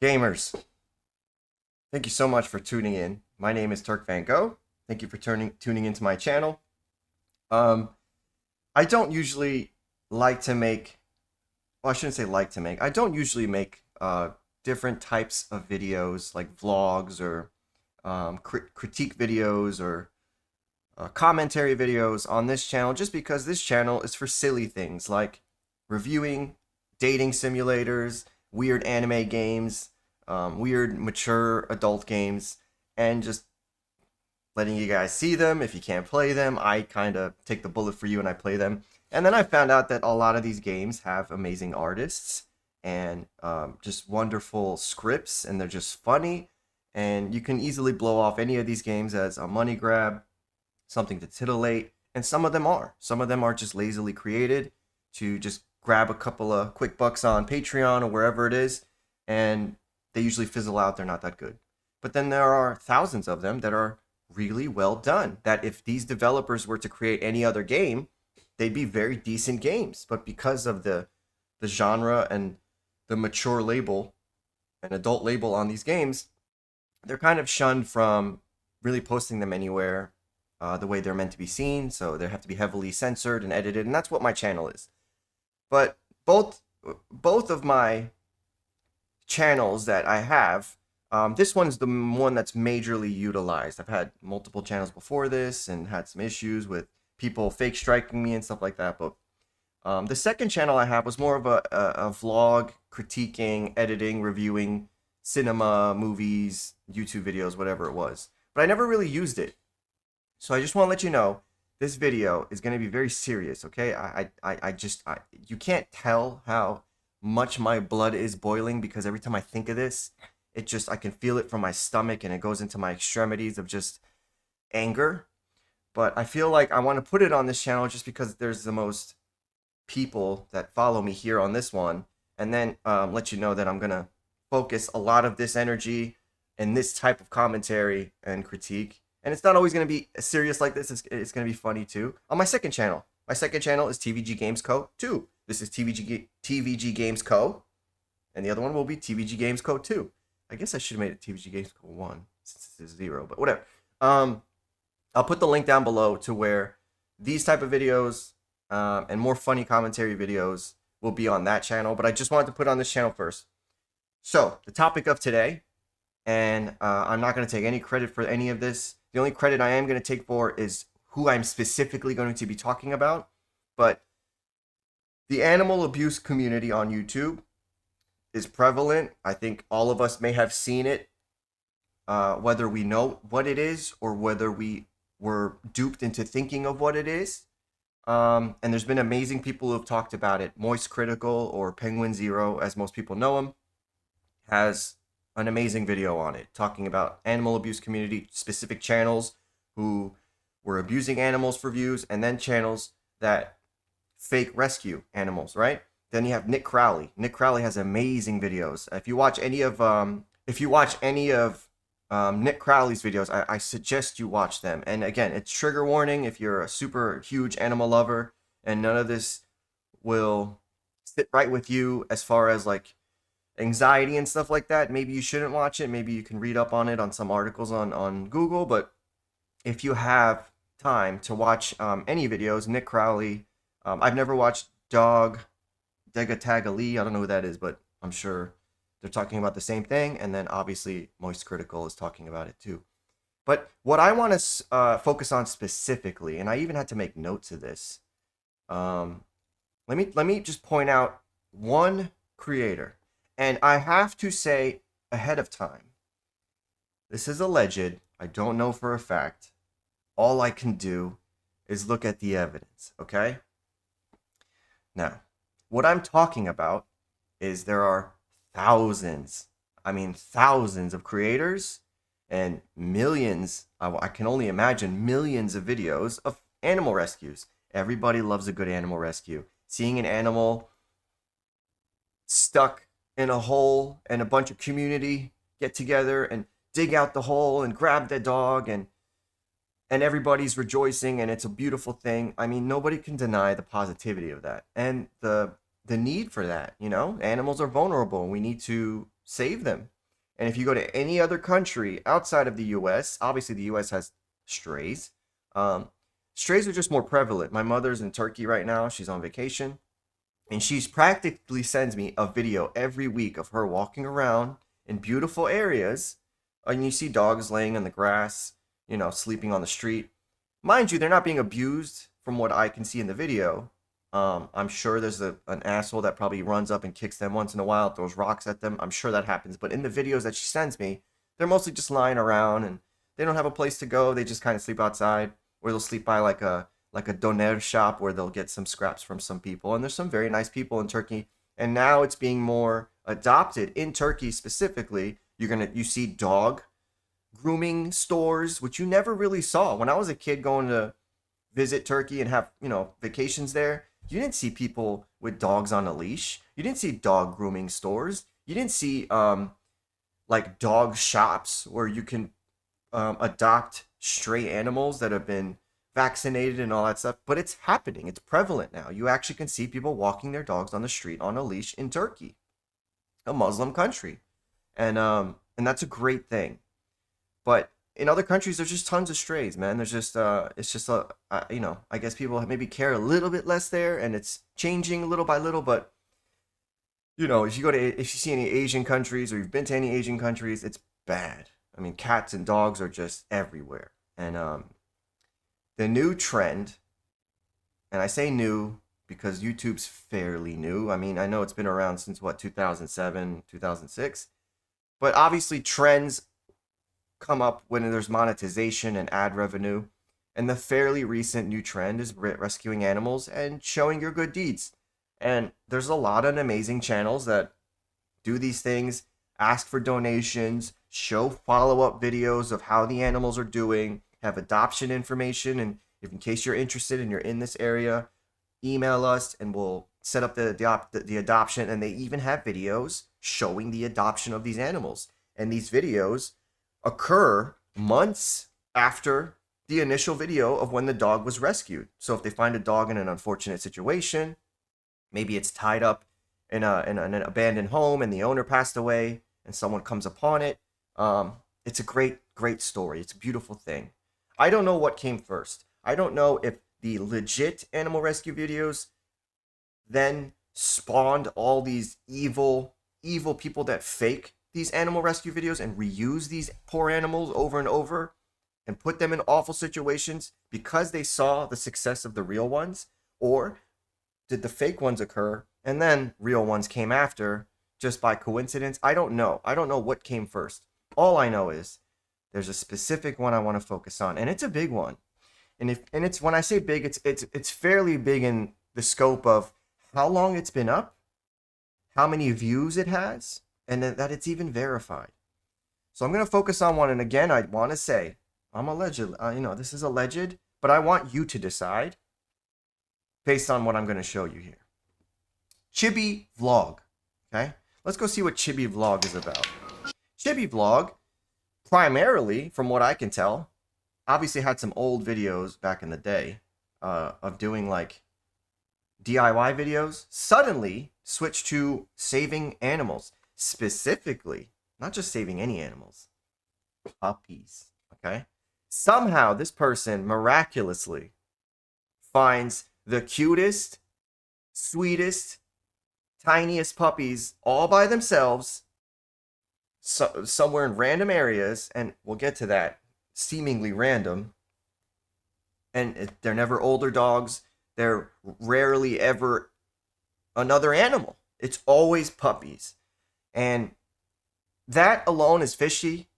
Gamers, thank you so much for tuning in. My name is Turk Van Gogh. Thank you for tuning into my channel. Um, I don't usually like to make, well, I shouldn't say like to make. I don't usually make different types of videos like vlogs or critique videos or commentary videos on this channel just because this channel is for silly things like reviewing dating simulators, weird anime games, weird mature adult games, and just letting you guys see them. If you can't play them, I kind of take the bullet for you and I play them. And then I found out that a lot of these games have amazing artists and just wonderful scripts, and they're just funny. And you can easily blow off any of these games as a money grab, something to titillate, and some of them are. Some of them are just lazily created to just grab a couple of quick bucks on Patreon or wherever it is, and they usually fizzle out. They're not that good. But then there are thousands of them that are really well done. That if these developers were to create any other game, they'd be very decent games. But because of the genre and the mature label and adult label on these games, they're kind of shunned from really posting them anywhere the way they're meant to be seen. So they have to be heavily censored and edited, and that's what my channel is. But both of my channels that I have, this one's the one that's majorly utilized. I've had multiple channels before this and had some issues with people fake striking me and stuff like that. But the second channel I have was more of a vlog critiquing, editing, reviewing cinema, movies, YouTube videos, whatever it was. But I never really used it. So I just want to let you know this video is going to be very serious, okay? You can't tell how much my blood is boiling because every time I think of this, I can feel it from my stomach and it goes into my extremities of just anger. But I feel like I want to put it on this channel just because there's the most people that follow me here on this one, and then let you know that I'm going to focus a lot of this energy and this type of commentary and critique. And it's not always going to be serious like this. It's going to be funny too. On my second channel. My second channel is TVG Games Co. 2. This is TVG Games Co. And the other one will be TVG Games Co. 2. I guess I should have made it TVG Games Co. 1 since this is 0, but whatever. I'll put the link down below to where these type of videos and more funny commentary videos will be on that channel. But I just wanted to put on this channel first. So the topic of today, and I'm not going to take any credit for any of this. The only credit I am going to take for is who I'm specifically going to be talking about. But the animal abuse community on YouTube is prevalent. I think all of us may have seen it, whether we know what it is or whether we were duped into thinking of what it is. And there's been amazing people who have talked about it. Moist Critical, or Penguin Zero, as most people know him, has an amazing video on it talking about animal abuse community, specific channels who were abusing animals for views, and then channels that fake rescue animals, right? Then you have Nick Crowley. Nick Crowley has amazing videos. If you watch any of Nick Crowley's videos, I suggest you watch them. And again, it's trigger warning if you're a super huge animal lover, and none of this will sit right with you as far as like anxiety and stuff like that. Maybe you shouldn't watch it. Maybe you can read up on it on some articles on Google. But if you have time to watch any videos, Nick Crowley, I've never watched Dog Degatag I don't know who that is, but I'm sure they're talking about the same thing. And then obviously Moist Critical is talking about it too. But what I want to focus on specifically, and I even had to make notes of this. Let me just point out one creator, and I have to say ahead of time, this is alleged. I don't know for a fact. All I can do is look at the evidence, okay? Now, what I'm talking about is there are thousands, I mean thousands of creators and millions, I can only imagine millions of videos of animal rescues. Everybody loves a good animal rescue. Seeing an animal stuck in a hole and a bunch of community get together and dig out the hole and grab the dog, and everybody's rejoicing and it's a beautiful thing. I mean, nobody can deny the positivity of that and the need for that. You know, animals are vulnerable and we need to save them. And if you go to any other country outside of the US, obviously the US has strays. Um, Strays are just more prevalent. My mother's in Turkey right now. She's on vacation. And she's practically sends me a video every week of her walking around in beautiful areas. And you see dogs laying in the grass, sleeping on the street. Mind you, they're not being abused from what I can see in the video. I'm sure there's an asshole that probably runs up and kicks them once in a while, throws rocks at them. I'm sure that happens. But in the videos that she sends me, they're mostly just lying around and they don't have a place to go. They just kind of sleep outside, or they'll sleep by like a doner shop where they'll get some scraps from some people. And there's some very nice people in Turkey. And now it's being more adopted in Turkey specifically. You see dog grooming stores, which you never really saw. When I was a kid going to visit Turkey and have, vacations there, you didn't see people with dogs on a leash. You didn't see dog grooming stores. You didn't see like dog shops where you can adopt stray animals that have been vaccinated and all that stuff. But it's happening. It's prevalent now. You actually can see people walking their dogs on the street on a leash in Turkey, a Muslim country, and that's a great thing. But in other countries, there's just tons of strays, man. There's just it's just I guess people maybe care a little bit less there, and it's changing little by little. But if you see any Asian countries or you've been to any Asian countries, it's bad. I mean, cats and dogs are just everywhere. And the new trend, and I say new because YouTube's fairly new. I mean, I know it's been around since 2007, 2006, but obviously trends come up when there's monetization and ad revenue. And the fairly recent new trend is rescuing animals and showing your good deeds. And there's a lot of amazing channels that do these things, ask for donations, show follow-up videos of how the animals are doing, have adoption information. And if in case you're interested and you're in this area, email us and we'll set up the adoption. And they even have videos showing the adoption of these animals. And these videos occur months after the initial video of when the dog was rescued. So if they find a dog in an unfortunate situation, maybe it's tied up in an abandoned home and the owner passed away and someone comes upon it, it's a great story. It's a beautiful thing. I don't know what came first. I don't know if the legit animal rescue videos then spawned all these evil people that fake these animal rescue videos and reuse these poor animals over and over and put them in awful situations because they saw the success of the real ones? Or did the fake ones occur and then real ones came after just by coincidence? I don't know. I don't know what came first. All I know is there's a specific one I want to focus on, and it's a big one. And it's when I say big, it's fairly big in the scope of how long it's been up, how many views it has, and that it's even verified. So I'm going to focus on one. And again, I want to say, I'm alleged, this is alleged, but I want you to decide based on what I'm going to show you here. Chibi Vlog. Okay? Let's go see what Chibi Vlog is about. Chibi Vlog, primarily, from what I can tell, obviously had some old videos back in the day of doing like DIY videos, suddenly switched to saving animals. Specifically, not just saving any animals, puppies, okay? Somehow this person miraculously finds the cutest, sweetest, tiniest puppies all by themselves, somewhere in random areas, and we'll get to that, seemingly random. And they're never older dogs. They're rarely ever another animal. It's always puppies. And that alone is fishy.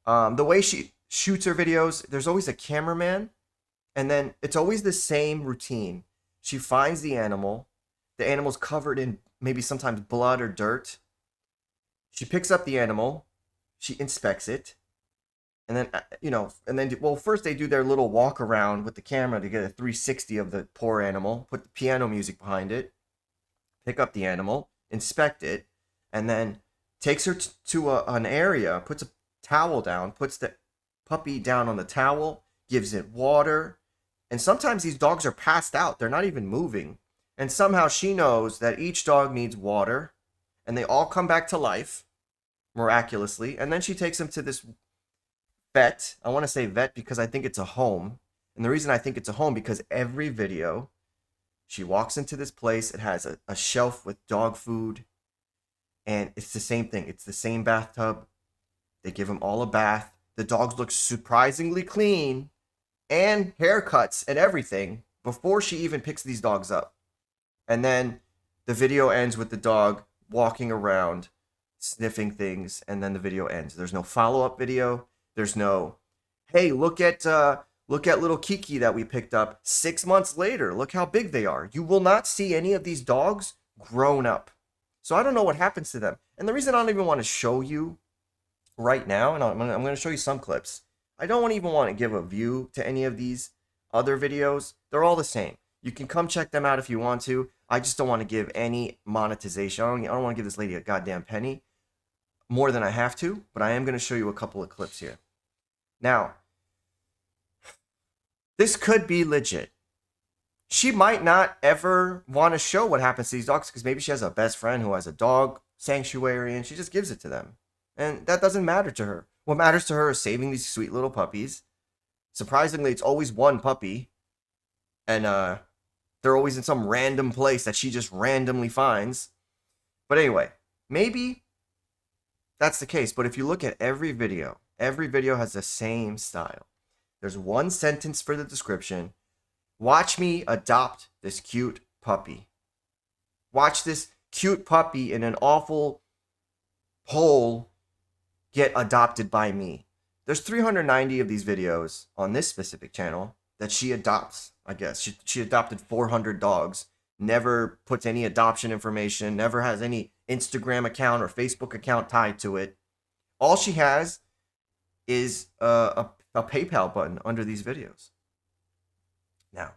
The way she shoots her videos, there's always a cameraman, and then it's always the same routine. She finds the animal's covered in maybe sometimes blood or dirt. She picks up the animal, she inspects it, and then, first they do their little walk around with the camera to get a 360 of the poor animal, put the piano music behind it, pick up the animal, inspect it, and then takes her to an area, puts a towel down, puts the puppy down on the towel, gives it water. And sometimes these dogs are passed out. They're not even moving. And somehow she knows that each dog needs water, and they all come back to life. miraculously, and then she takes him to this vet. I want to say vet because I think it's a home. And the reason I think it's a home because every video she walks into this place, it has a shelf with dog food, and it's the same thing. It's the same bathtub. They give them all a bath. The dogs look surprisingly clean and haircuts and everything before she even picks these dogs up. And then the video ends with the dog walking around, sniffing things, and then the video ends. There's no follow-up video. There's no, hey, look at little Kiki that we picked up 6 months later. Look how big they are. You will not see any of these dogs grown up. So I don't know what happens to them. And the reason I don't even want to show you right now, and I'm going to show you some clips. I don't even want to give a view to any of these other videos. They're all the same. You can come check them out if you want to. I just don't want to give any monetization. I don't want to give this lady a goddamn penny more than I have to, but I am going to show you a couple of clips here. Now, this could be legit. She might not ever want to show what happens to these dogs because maybe she has a best friend who has a dog sanctuary and she just gives it to them. And that doesn't matter to her. What matters to her is saving these sweet little puppies. Surprisingly, it's always one puppy. And they're always in some random place that she just randomly finds. But anyway, maybe that's the case. But if you look at every video has the same style. There's one sentence for the description. Watch me adopt this cute puppy. Watch this cute puppy in an awful hole get adopted by me. There's 390 of these videos on this specific channel that she adopts, I guess. She adopted 400 dogs, never puts any adoption information, never has any Instagram account or Facebook account tied to it. All she has is a PayPal button under these videos. Now,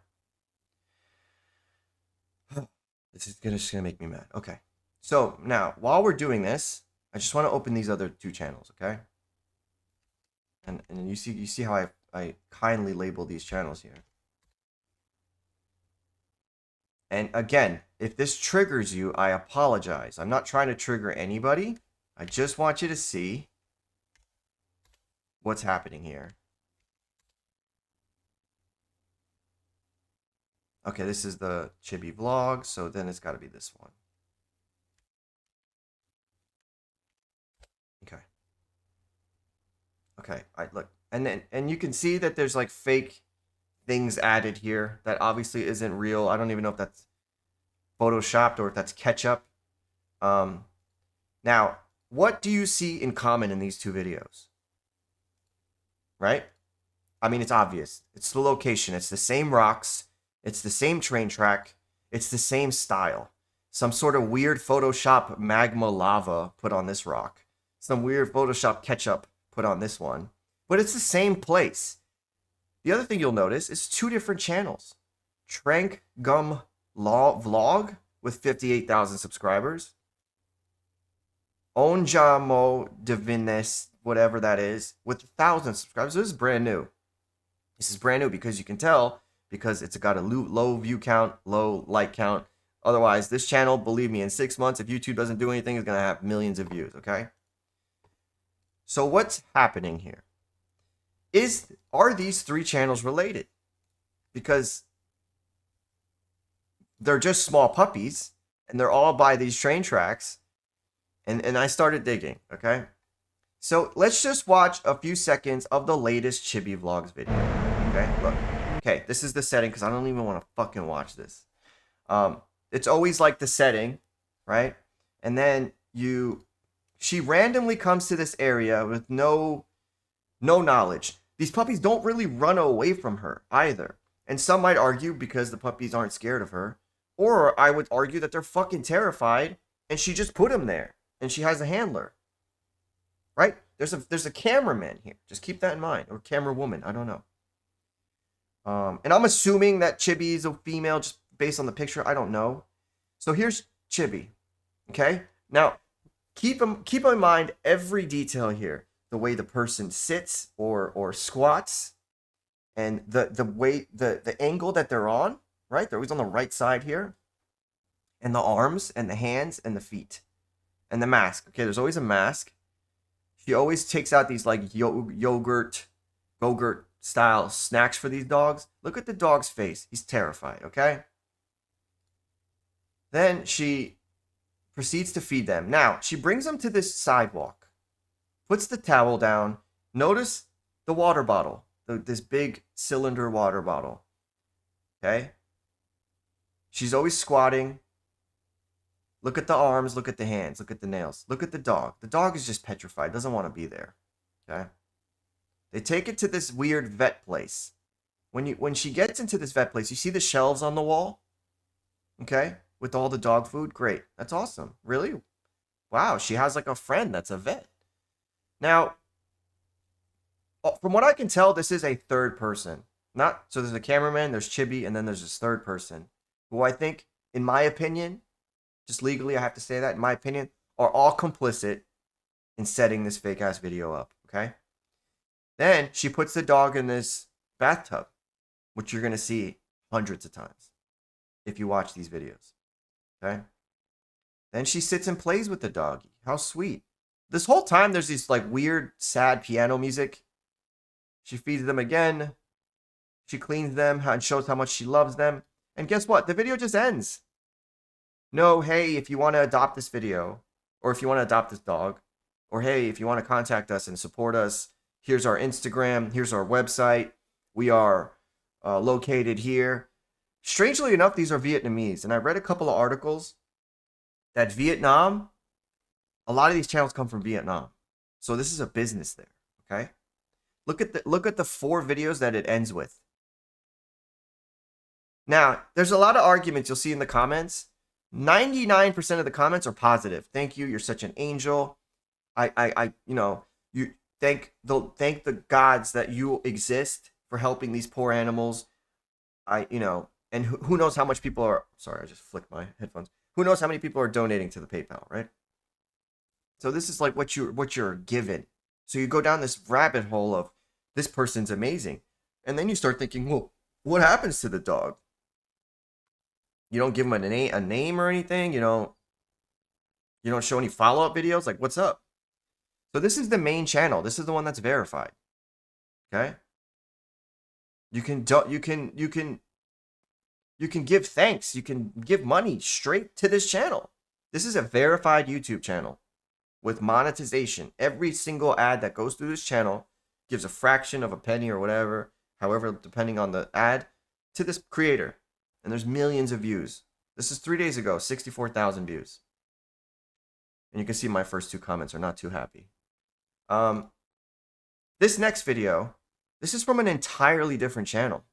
this is just gonna make me mad. Okay, so now while we're doing this, I just want to open these other two channels, okay? And you see how I kindly label these channels here. And again, if this triggers you, I apologize. I'm not trying to trigger anybody. I just want you to see what's happening here. Okay, this is the Chibi vlog, so then it's got to be this one. Okay. Okay, look. And you can see that there's like fake things added here that obviously isn't real. I don't even know if that's photoshopped or if that's ketchup. Now, what do you see in common in these two videos? Right? I mean, it's obvious. It's the location. It's the same rocks. It's the same train track. It's the same style. Some sort of weird Photoshop magma lava put on this rock. Some weird Photoshop ketchup put on this one. But it's the same place. The other thing you'll notice is two different channels. Trank Gum Vlog with 58,000 subscribers. Onjamo Divines, whatever that is, with 1,000 subscribers. So this is brand new. This is brand new because you can tell because it's got a low view count, low like count. Otherwise, this channel, believe me, in 6 months, if YouTube doesn't do anything, is going to have millions of views, okay? So what's happening here? Are these three channels related? Because they're just small puppies, and they're all by these train tracks, and I started digging, okay? So let's just watch a few seconds of the latest Chibi Vlogs video, okay? Look, okay, this is the setting, because I don't even want to fucking watch this. It's always like the setting, right? And then she randomly comes to this area with no knowledge. These puppies don't really run away from her either. And some might argue because the puppies aren't scared of her. Or I would argue that they're fucking terrified and she just put them there. And she has a handler. Right? There's a cameraman here. Just keep that in mind. Or camera woman. I don't know. And I'm assuming that Chibi is a female just based on the picture. I don't know. So here's Chibi. Okay? Now, keep in mind every detail here. The way the person sits or squats, and the way the angle that they're on, right? They're always on the right side here, and the arms and the hands and the feet, and the mask. Okay, there's always a mask, She always takes out these like yogurt style snacks for these dogs. Look at the dog's face. He's terrified, okay? Then she proceeds to feed them. Now, she brings them to this sidewalk, puts the towel down. Notice the water bottle, this big cylinder water bottle, okay? She's always squatting. Look at the arms, look at the hands, look at the nails, look at the dog. The dog is just petrified, doesn't want to be there, okay? They take it to this weird vet place. When she gets into this vet place, you see the shelves on the wall, okay? With all the dog food. Great. That's awesome. Really? Wow, she has like a friend that's a vet. Now, from what I can tell, this is a third person. So there's a cameraman, there's Chibi, and then there's this third person who I think, in my opinion, just legally I have to say that, in my opinion, are all complicit in setting this fake ass video up, okay? Then she puts the dog in this bathtub, which you're going to see hundreds of times if you watch these videos, okay? Then she sits and plays with the doggy. How sweet. This whole time there's this like weird, sad piano music. She feeds them again. She cleans them and shows how much she loves them. And guess what? The video just ends. No, hey, if you want to adopt this video, or if you want to adopt this dog, or hey, if you want to contact us and support us, here's our Instagram, here's our website. We are located here. Strangely enough, these are Vietnamese. And I read a couple of articles that Vietnam, a lot of these channels come from Vietnam. So this is a business there, okay? Look at the 4 videos that it ends with. Now, there's a lot of arguments you'll see in the comments. 99% of the comments are positive. Thank you. You're such an angel. You thank the gods that you exist for helping these poor animals. And who knows how much people are, sorry, I just flicked my headphones. Who knows how many people are donating to the PayPal, right? So this is like what you're given. So you go down this rabbit hole of this person's amazing. And then you start thinking, well, what happens to the dog? You don't give him a name or anything. You don't show any follow-up videos. Like, what's up? So this is the main channel. This is the one that's verified. Okay. You can give thanks. You can give money straight to this channel. This is a verified YouTube channel with monetization. Every single ad that goes through this channel gives a fraction of a penny or whatever, however, depending on the ad, to this creator. And there's millions of views. This is 3 days ago, 64,000 views. And you can see my first 2 comments are not too happy. This next video, this is from an entirely different channel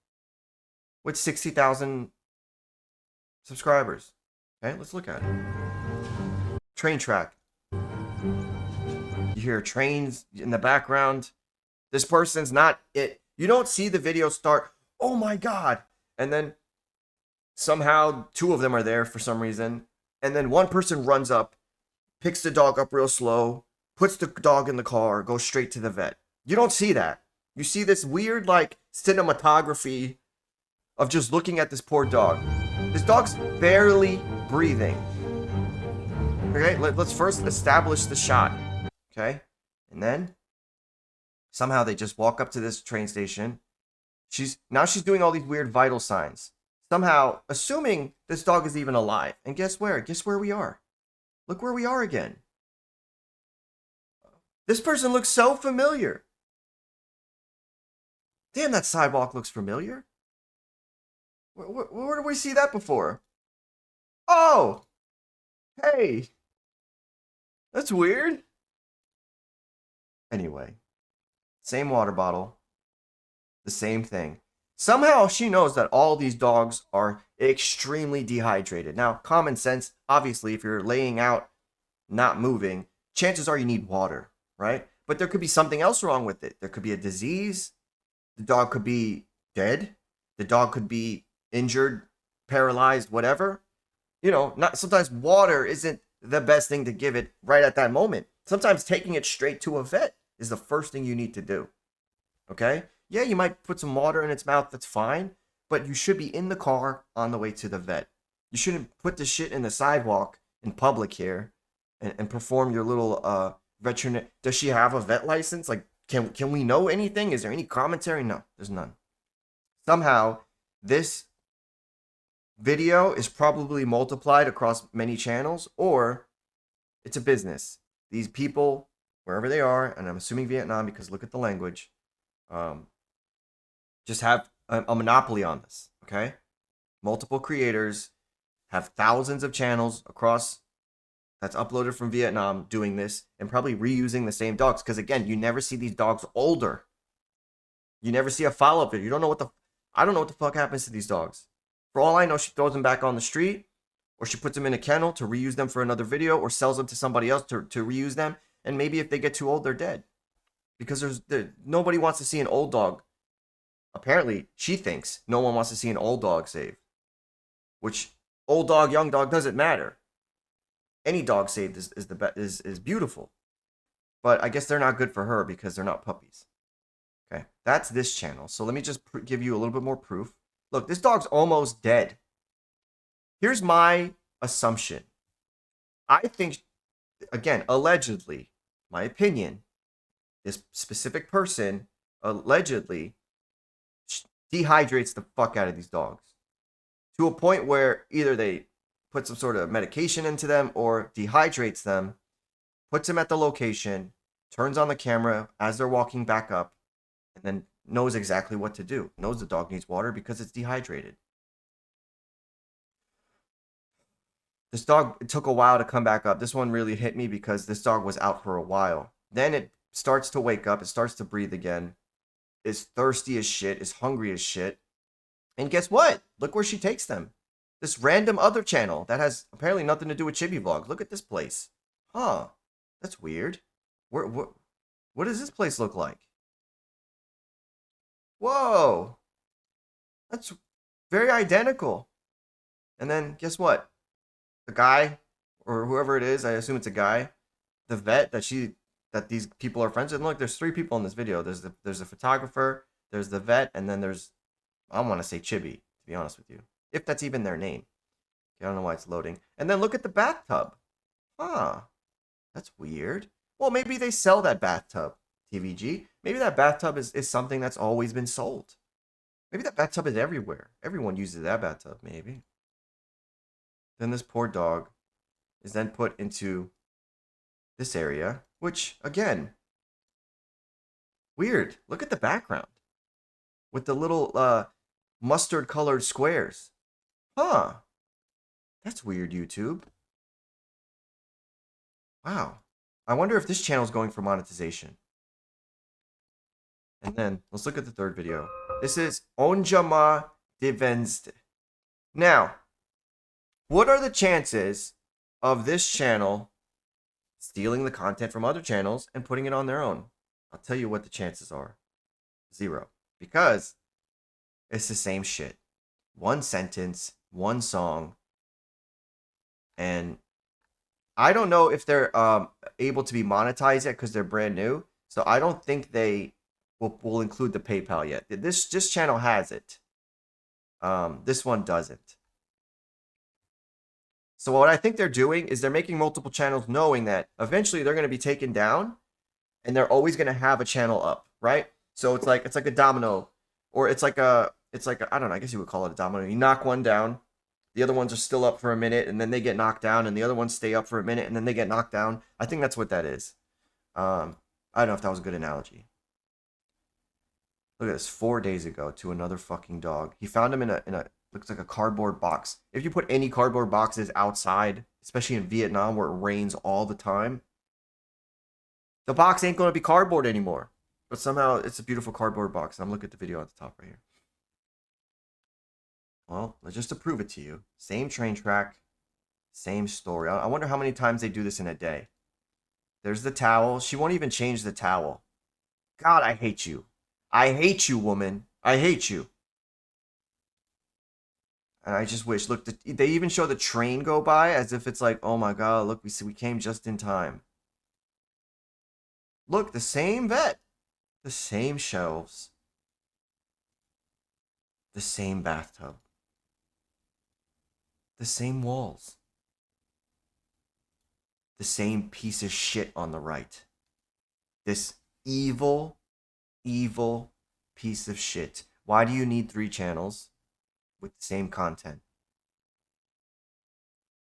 with 60,000 subscribers. Okay, let's look at it. Train track. You hear trains in the background. This person's not it. You don't see the video start, oh my God. And then somehow 2 of them are there for some reason. And then one person runs up, picks the dog up real slow, puts the dog in the car, goes straight to the vet. You don't see that. You see this weird like cinematography of just looking at this poor dog. This dog's barely breathing. Okay, let's first establish the shot. Okay, and then somehow they just walk up to this train station. She's doing all these weird vital signs. Somehow assuming this dog is even alive. And guess where? Guess where we are? Look where we are again. This person looks so familiar. Damn, that sidewalk looks familiar. Where did we see that before? Oh! Hey! That's weird. Anyway. Same water bottle. The same thing. Somehow she knows that all these dogs are extremely dehydrated. Now, common sense, obviously, if you're laying out, not moving, chances are you need water, right? But there could be something else wrong with it. There could be a disease. The dog could be dead. The dog could be injured, paralyzed, whatever. Sometimes water isn't the best thing to give it right at that moment. Sometimes taking it straight to a vet is the first thing you need to do. Okay? Yeah, you might put some water in its mouth, that's fine, but you should be in the car on the way to the vet. You shouldn't put the shit in the sidewalk in public here and perform your little veterinary? Does she have a vet license? Like, can we know anything? Is there any commentary? No, there's none. Somehow, this video is probably multiplied across many channels, or it's a business. These people, wherever they are, and I'm assuming Vietnam because look at the language, um, just have a monopoly on this. Okay, multiple creators have thousands of channels across that's uploaded from Vietnam doing this and probably reusing the same dogs. Because again, you never see these dogs older. You never see a follow up video. You don't know what the I don't know what the fuck happens to these dogs. For all I know, she throws them back on the street, or she puts them in a kennel to reuse them for another video, or sells them to somebody else to reuse them. And maybe if they get too old, they're dead. Because nobody wants to see an old dog. Apparently, she thinks no one wants to see an old dog saved. Which old dog, young dog doesn't matter. Any dog saved is beautiful. But I guess they're not good for her because they're not puppies. Okay, that's this channel. So let me just give you a little bit more proof. Look, this dog's almost dead. Here's my assumption. I think, again, allegedly, my opinion, this specific person allegedly dehydrates the fuck out of these dogs to a point where either they put some sort of medication into them or dehydrates them, puts them at the location, turns on the camera as they're walking back up, and then knows exactly what to do. Knows the dog needs water because it's dehydrated. This dog, it took a while to come back up. This one really hit me because this dog was out for a while. Then it starts to wake up. It starts to breathe again. Is thirsty as shit. Is hungry as shit. And guess what? Look where she takes them. This random other channel that has apparently nothing to do with Chibi Vlogs. Look at this place. Huh. That's weird. What does this place look like? Whoa. That's very identical. And then guess what? The guy or whoever it is, I assume it's a guy, the vet that these people are friends with. And look, there's 3 people in this video. There's a photographer, there's the vet, and then there's, I want to say Chibi, to be honest with you. If that's even their name. I don't know why it's loading. And then look at the bathtub. Huh. That's weird. Well, maybe they sell that bathtub, TVG. Maybe that bathtub is something that's always been sold. Maybe that bathtub is everywhere. Everyone uses that bathtub, maybe. Then this poor dog is then put into this area, which, again, weird. Look at the background with the little mustard-colored squares. Huh. That's weird, YouTube. Wow. I wonder if this channel is going for monetization. And then, let's look at the third video. This is Onjama Divenst. Now, what are the chances of this channel stealing the content from other channels and putting it on their own? I'll tell you what the chances are. 0. Because it's the same shit. One sentence, one song. And I don't know if they're able to be monetized yet because they're brand new. So I don't think they will include the PayPal yet. This channel has it. This one doesn't. So what I think they're doing is they're making multiple channels knowing that eventually they're going to be taken down and they're always going to have a channel up, right? So it's like a domino, or it's like a I don't know, I guess you would call it a domino. You knock one down, the other ones are still up for a minute and then they get knocked down, and the other ones stay up for a minute and then they get knocked down. I think that's what that is. I don't know if that was a good analogy. Look at this, 4 days ago to another fucking dog. He found him in a looks like a cardboard box. If you put any cardboard boxes outside, especially in Vietnam where it rains all the time, the box ain't going to be cardboard anymore. But somehow it's a beautiful cardboard box. And I'm looking at the video at the top right here. Well, just to prove it to you, same train track, same story. I wonder how many times they do this in a day. There's the towel. She won't even change the towel. God, I hate you. I hate you, woman. I hate you. And I just wish, look, they even show the train go by as if it's like, oh my God, look, we came just in time. Look, the same vet, the same shelves, the same bathtub, the same walls, the same piece of shit on the right. This evil, evil piece of shit. Why do you need 3 channels with the same content?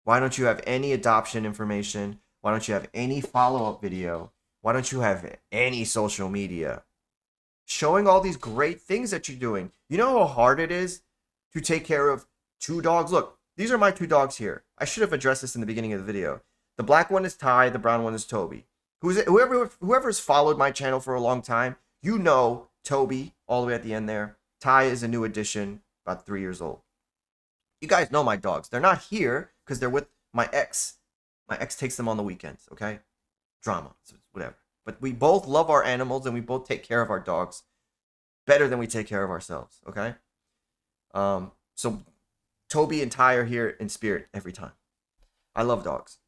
Why don't you have any adoption information? Why don't you have any follow-up video? Why don't you have any social media? Showing all these great things that you're doing. You know how hard it is to take care of 2 dogs? Look, these are my 2 dogs here. I should have addressed this in the beginning of the video. The black one is Ty, the brown one is Toby. Whoever's followed my channel for a long time, you know Toby, all the way at the end there. Ty is a new addition, about 3 years old. You guys know my dogs. They're not here because they're with my ex. My ex takes them on the weekends, okay? Drama, so whatever. But we both love our animals and we both take care of our dogs better than we take care of ourselves, okay? So Toby and Ty are here in spirit every time. I love dogs.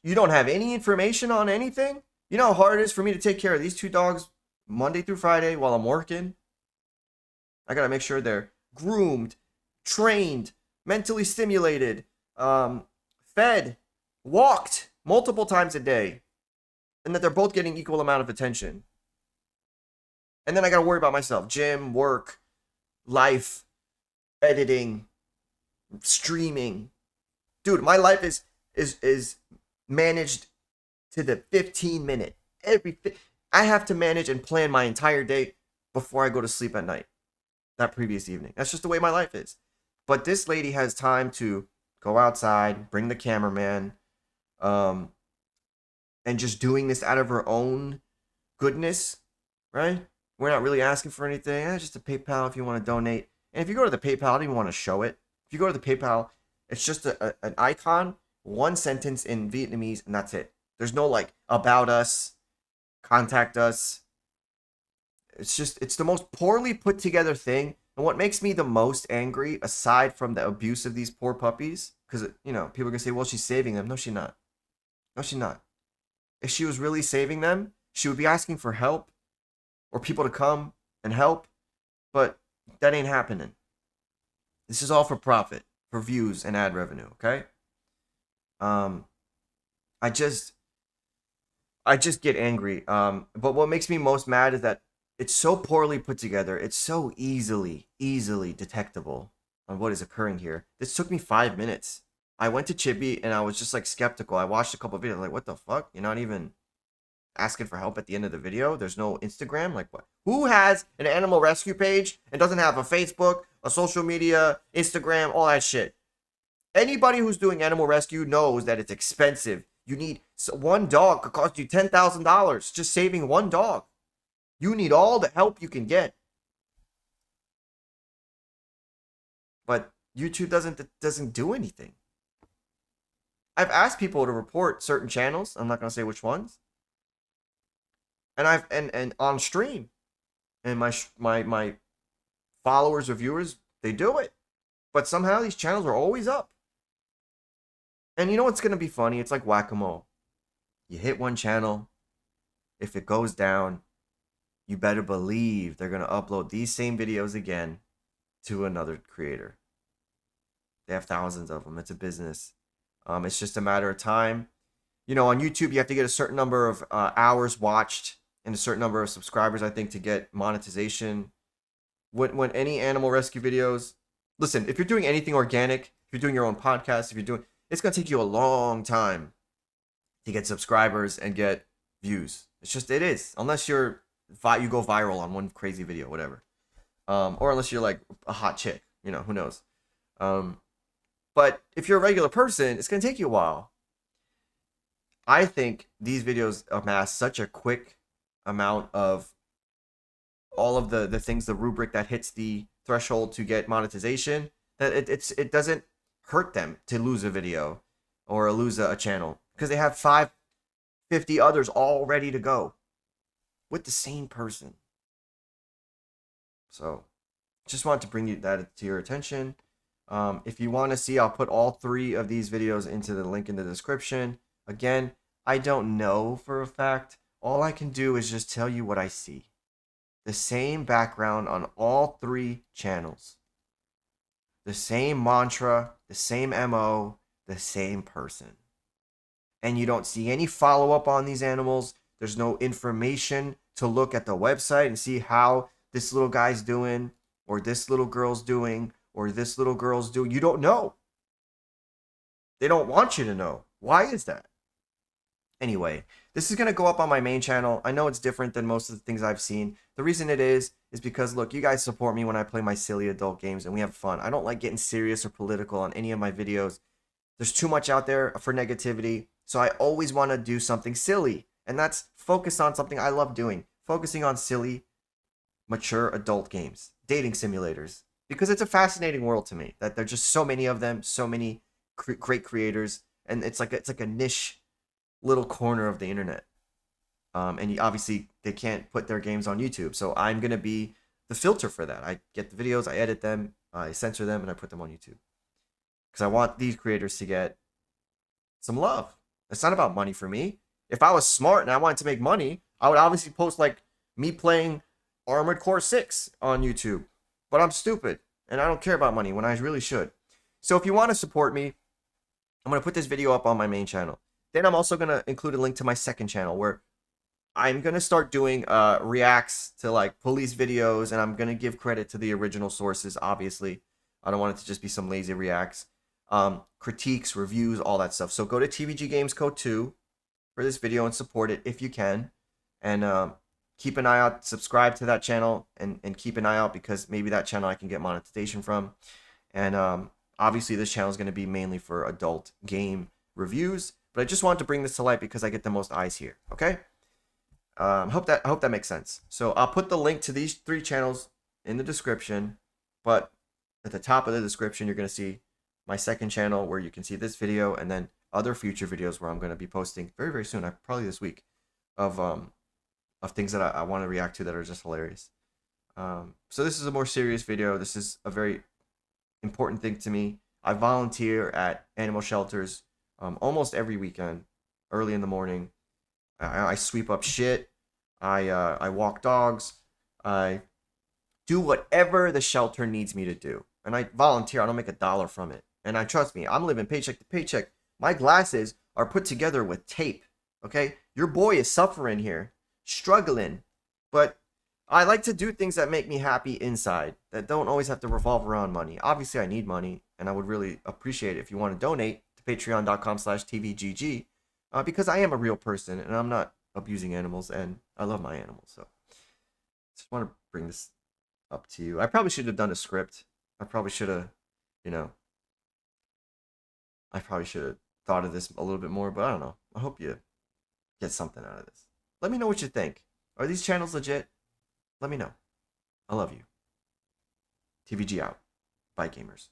You don't have any information on anything? You know how hard it is for me to take care of these 2 dogs Monday through Friday while I'm working? I gotta make sure they're groomed, trained, mentally stimulated, fed, walked multiple times a day, and that they're both getting equal amount of attention. And then I gotta worry about myself: gym, work, life, editing, streaming. Dude, my life is managed to the 15-minute. I have to manage and plan my entire day before I go to sleep at night. That previous evening. That's just the way my life is. But this lady has time to go outside, bring the cameraman, and just doing this out of her own goodness, right? We're not really asking for anything. Just a PayPal if you want to donate. And if you go to the PayPal, I don't even want to show it. If you go to the PayPal, it's just an icon, 1 sentence in Vietnamese, and that's it. There's no like about us, contact us. It's the most poorly put together thing. And what makes me the most angry, aside from the abuse of these poor puppies, because, you know, people are going to say, well, she's saving them. No, she's not. No, she's not. If she was really saving them, she would be asking for help or people to come and help. But that ain't happening. This is all for profit, for views and ad revenue, okay? I just get angry. But what makes me most mad is that it's so poorly put together. It's so easily detectable on what is occurring here. This took me 5 minutes. I went to Chibi and I was just like skeptical. I watched a couple of videos like, what the fuck? You're not even asking for help at the end of the video? There's no Instagram? Like what? Who has an animal rescue page and doesn't have a Facebook, a social media, Instagram, all that shit? Anybody who's doing animal rescue knows that it's expensive. You need 1 dog could cost you $10,000 just saving 1 dog. You need all the help you can get. But YouTube doesn't do anything. I've asked people to report certain channels. I'm not going to say which ones. And and on stream, and my followers or viewers, they do it. But somehow these channels are always up. And you know what's going to be funny? It's like whack-a-mole. You hit one channel. If it goes down, you better believe they're going to upload these same videos again to another creator. They have thousands of them. It's a business. It's just a matter of time. You know, on YouTube, you have to get a certain number of hours watched and a certain number of subscribers, I think, to get monetization. When any animal rescue videos... Listen, if you're doing anything organic, if you're doing your own podcast, it's going to take you a long time to get subscribers and get views. It is. Unless you go viral on one crazy video, whatever. Or unless you're like a hot chick, you know, who knows. But if you're a regular person, it's going to take you a while. I think these videos amass such a quick amount of all of the things, the rubric that hits the threshold to get monetization, that it doesn't hurt them to lose a video or lose a channel, because they have 50 others all ready to go with the same person. So just wanted to bring that to your attention. If you want to see, I'll put all 3 of these videos into the link in the description. Again, I don't know for a fact. All I can do is just tell you what I see. The same background on all 3 channels. The same mantra, the same MO, the same person. and you don't see any follow-up on these animals. There's no information to look at the website and see how this little guy's doing, or this little girl's doing, or this little girl's doing. You don't know. They don't want you to know. Why is that? Anyway, this is going to go up on my main channel. I know it's different than most of the things I've seen. The reason it is because, look, you guys support me when I play my silly adult games and we have fun. I don't like getting serious or political on any of my videos. There's too much out there for negativity. So I always want to do something silly. And that's focus on something I love doing. Focusing on silly, mature adult games. Dating simulators. Because it's a fascinating world to me. That there's just so many of them. So many great creators. And it's like a niche little corner of the internet. And obviously they can't put their games on YouTube. So I'm going to be the filter for that. I get the videos, I edit them, I censor them, and I put them on YouTube. Because I want these creators to get some love. It's not about money for me. If I was smart and I wanted to make money, I would obviously post like me playing Armored Core 6 on YouTube. But I'm stupid and I don't care about money when I really should. So if you want to support me, I'm going to put this video up on my main channel. Then I'm also going to include a link to my second channel where I'm going to start doing reacts to like police videos, and I'm going to give credit to the original sources, obviously. I don't want it to just be some lazy reacts. Critiques, reviews, all that stuff. So go to TVG Games Code 2 for this video and support it if you can. And keep an eye out, subscribe to that channel, and keep an eye out because maybe that channel I can get monetization from. And obviously this channel is going to be mainly for adult game reviews, but I just wanted to bring this to light because I get the most eyes here, okay? I hope that makes sense. So I'll put the link to these 3 channels in the description, but at the top of the description, you're going to see my second channel where you can see this video and then other future videos where I'm going to be posting very, very soon, probably this week, of things that I want to react to that are just hilarious. So this is a more serious video. This is a very important thing to me. I volunteer at animal shelters almost every weekend, early in the morning. I sweep up shit. I walk dogs. I do whatever the shelter needs me to do. And I volunteer. I don't make $1 from it. And trust me, I'm living paycheck to paycheck. My glasses are put together with tape. Okay? Your boy is suffering here, struggling. But I like to do things that make me happy inside, that don't always have to revolve around money. Obviously, I need money, and I would really appreciate it if you want to donate to patreon.com/tvgg. Because I am a real person and I'm not abusing animals and I love my animals. So just want to bring this up to you. I probably should have done a script. I probably should have, I probably should have thought of this a little bit more, but I don't know. I hope you get something out of this. Let me know what you think. Are these channels legit? Let me know. I love you. TVG out. Bye, gamers.